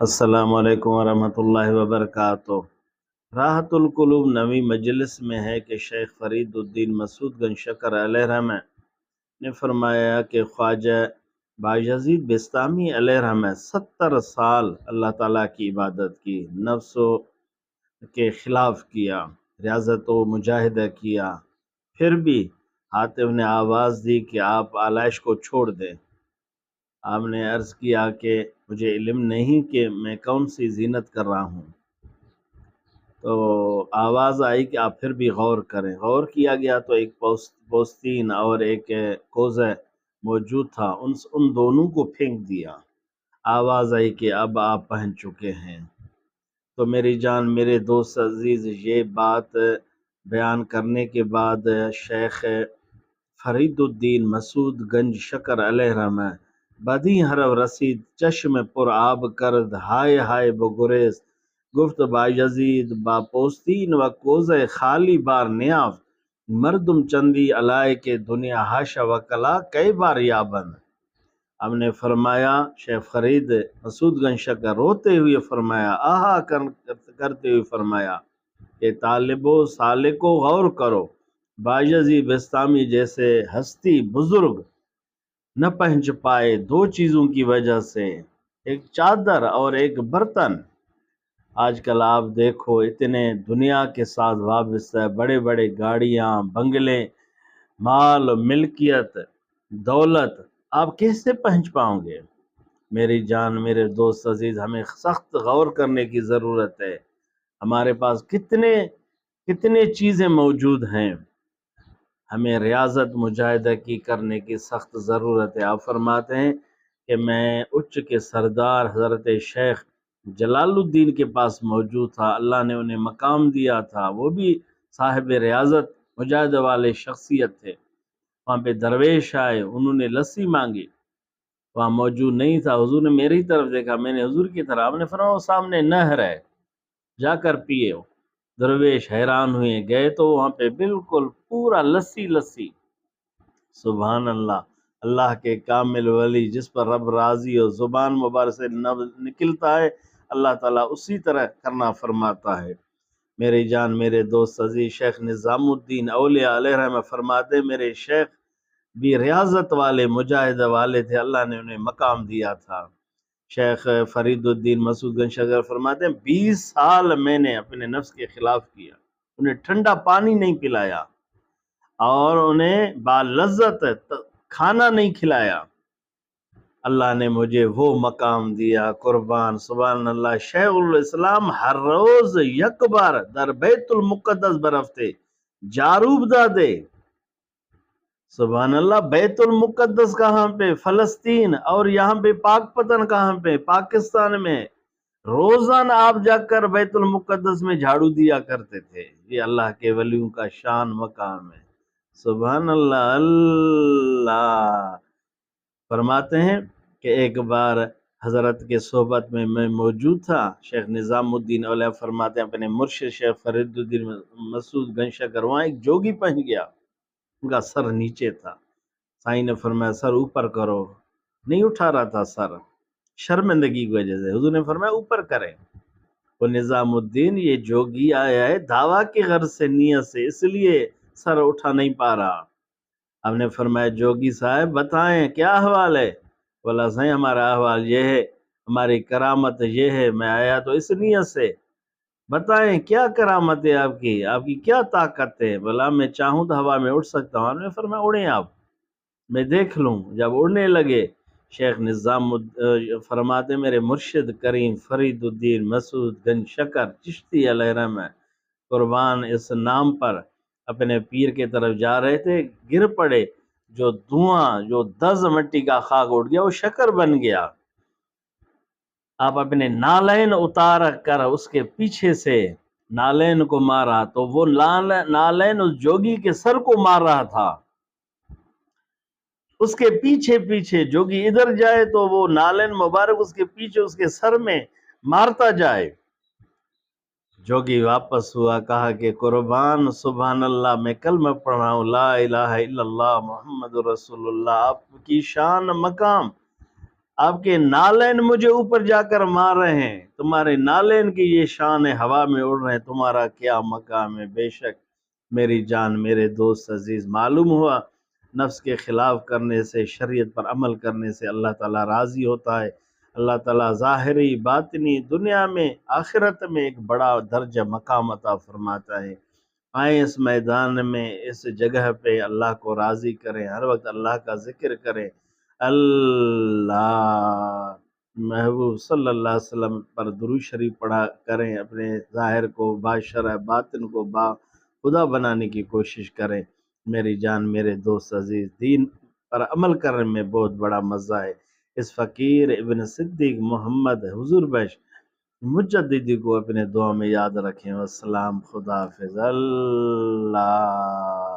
السلام علیکم ورحمۃ اللہ وبرکاتہ۔ راحت القلوب نویں مجلس میں ہے کہ شیخ فرید الدین مسعود گنج شکر علیہ رحمہ نے فرمایا کہ خواجہ بایزید بستامی علیہ رحمہ 70 سال اللہ تعالیٰ کی عبادت کی، نفس کے خلاف کیا، ریاضت و مجاہدہ کیا، پھر بھی حاطب نے آواز دی کہ آپ آلائش کو چھوڑ دیں۔ آپ نے عرض کیا کہ مجھے علم نہیں کہ میں کون سی زینت کر رہا ہوں، تو آواز آئی کہ آپ پھر بھی غور کریں۔ غور کیا گیا تو ایک پوستین اور ایک کوزہ موجود تھا، ان دونوں کو پھینک دیا۔ آواز آئی کہ اب آپ پہنچ چکے ہیں۔ تو میری جان، میرے دوست عزیز، یہ بات بیان کرنے کے بعد شیخ فرید الدین مسعود گنج شکر علیہ رحمہ بدی حرف رسید چشم پر آب کرد ہائے ہائے بگریز گفت بایزید با پوستین و کوزہ خالی بار نیافت مردم چندی علائے کے دنیا حاشا و کلا کئی بار یابند۔ ہم نے فرمایا، شیخ فرید مسعود گنج شکر روتے ہوئے فرمایا، آہا کرتے ہوئے فرمایا کہ طالب و سالک و غور کرو، بایزید بستامی جیسے ہستی بزرگ نہ پہنچ پائے دو چیزوں کی وجہ سے، ایک چادر اور ایک برتن۔ آج کل آپ دیکھو اتنے دنیا کے ساتھ وابستہ بڑے بڑے گاڑیاں، بنگلے، مال، ملکیت، دولت، آپ کیسے پہنچ پاؤں گے؟ میری جان، میرے دوست عزیز، ہمیں سخت غور کرنے کی ضرورت ہے۔ ہمارے پاس کتنے چیزیں موجود ہیں، ہمیں ریاضت مجاہدہ کی کرنے کی سخت ضرورت ہے۔ آپ فرماتے ہیں کہ میں اچ کے سردار حضرت شیخ جلال الدین کے پاس موجود تھا، اللہ نے انہیں مقام دیا تھا، وہ بھی صاحب ریاضت مجاہدہ والے شخصیت تھے۔ وہاں پہ درویش آئے، انہوں نے لسی مانگی، وہاں موجود نہیں تھا، حضور نے میری طرف دیکھا، میں نے حضور کی طرف، آپ نے فرمایا وہ سامنے نہر ہے، جا کر پیے۔ درویش حیران ہوئے، گئے تو وہاں پہ بالکل پورا لسی۔ سبحان اللہ، اللہ کے کامل ولی جس پر رب راضی ہو، زبان مبارک سے نکلتا ہے، اللہ تعالیٰ اسی طرح کرنا فرماتا ہے۔ میری جان، میرے دوست عزیز، شیخ نظام الدین اولیاء علیہ رحمہ فرماتے میرے شیخ بھی ریاضت والے مجاہدہ والے تھے، اللہ نے انہیں مقام دیا تھا۔ شیخ فرید الدین مسعود گنج شکر فرماتے ہیں 20 سال میں نے اپنے نفس کے خلاف کیا، انہیں ٹھنڈا پانی نہیں پلایا اور انہیں بالذت کھانا نہیں کھلایا، اللہ نے مجھے وہ مقام دیا، قربان سبحان اللہ۔ شیخ الاسلام ہر روز یک بار در بیت المقدس برفتے جاروب دادے، سبحان اللہ۔ بیت المقدس کہاں پہ؟ فلسطین، اور یہاں پہ پاک پتن کہاں پہ؟ پاکستان میں۔ روزانہ آپ جا کر بیت المقدس میں جھاڑو دیا کرتے تھے۔ یہ اللہ کے ولیوں کا شان مقام ہے، سبحان اللہ۔ اللہ فرماتے ہیں کہ ایک بار حضرت کے صحبت میں میں موجود تھا، شیخ نظام الدین اولیاء فرماتے ہیں اپنے مرشد شیخ فرید الدین مسعود گنج شکر، وہاں ایک جوگی پہنچ گیا، ان کا سر نیچے تھا، سائیں نے فرمایا سر اوپر کرو، نہیں اٹھا رہا تھا سر، شرمندگی کی وجہ سے، حضور نے فرمایا اوپر کریں۔ وہ نظام الدین یہ جوگی آیا ہے دعویٰ کی غرض سے، نیت سے، اس لیے سر اٹھا نہیں پا رہا۔ ہم نے فرمایا جوگی صاحب بتائیں کیا احوال ہے؟ بولا سائیں ہمارا احوال یہ ہے، ہماری کرامت یہ ہے، میں آیا تو اس نیت سے، بتائیں کیا کرامت ہے آپ کی کیا طاقت ہے؟ بولا میں چاہوں تو ہوا میں اڑ سکتا ہوں۔ ہم نے فرمایا اڑیں آپ، میں دیکھ لوں۔ جب اڑنے لگے، شیخ نظام فرماتے میرے مرشد کریم فرید الدین مسعود گنج شکر چشتی علیہ رحمہ قربان اس نام پر اپنے پیر کے طرف جا رہے تھے، گر پڑے، جو دھواں، جو دز مٹی کا خاک اڑ گیا وہ شکر بن گیا۔ آپ اپنے نالین اتار کر اس کے پیچھے سے نالین کو مارا تو وہ نالین اس جوگی کے سر کو مار رہا تھا، اس کے پیچھے جوگی ادھر جائے تو وہ نالین مبارک اس کے پیچھے اس کے سر میں مارتا جائے۔ جوگی واپس ہوا، کہا کہ قربان سبحان اللہ، میں کلمہ پڑھ رہا ہوں، لا الہ الا اللہ محمد رسول اللہ، آپ کی شان مقام آپ کے نالین مجھے اوپر جا کر مار رہے ہیں، تمہارے نالین کی یہ شان ہوا میں اڑ رہے ہیں، تمہارا کیا مقام ہے۔ بے شک میری جان میرے دوست عزیز، معلوم ہوا نفس کے خلاف کرنے سے، شریعت پر عمل کرنے سے اللہ تعالیٰ راضی ہوتا ہے۔ اللہ تعالیٰ ظاہری باطنی دنیا میں آخرت میں ایک بڑا درجہ مقام عطا فرماتا ہے۔ آئیں اس میدان میں، اس جگہ پہ اللہ کو راضی کریں، ہر وقت اللہ کا ذکر کریں، اللہ محبوب صلی اللہ علیہ وسلم پر درود شریف پڑھا کریں، اپنے ظاہر کو باشرح باطن کو با خدا بنانے کی کوشش کریں۔ میری جان میرے دوست عزیز، دین پر عمل کرنے میں بہت بڑا مزہ ہے۔ اس فقیر ابن صدیق محمد حضور بخش مجددی کو اپنے دعا میں یاد رکھیں۔ والسلام، خدا حافظ، اللہ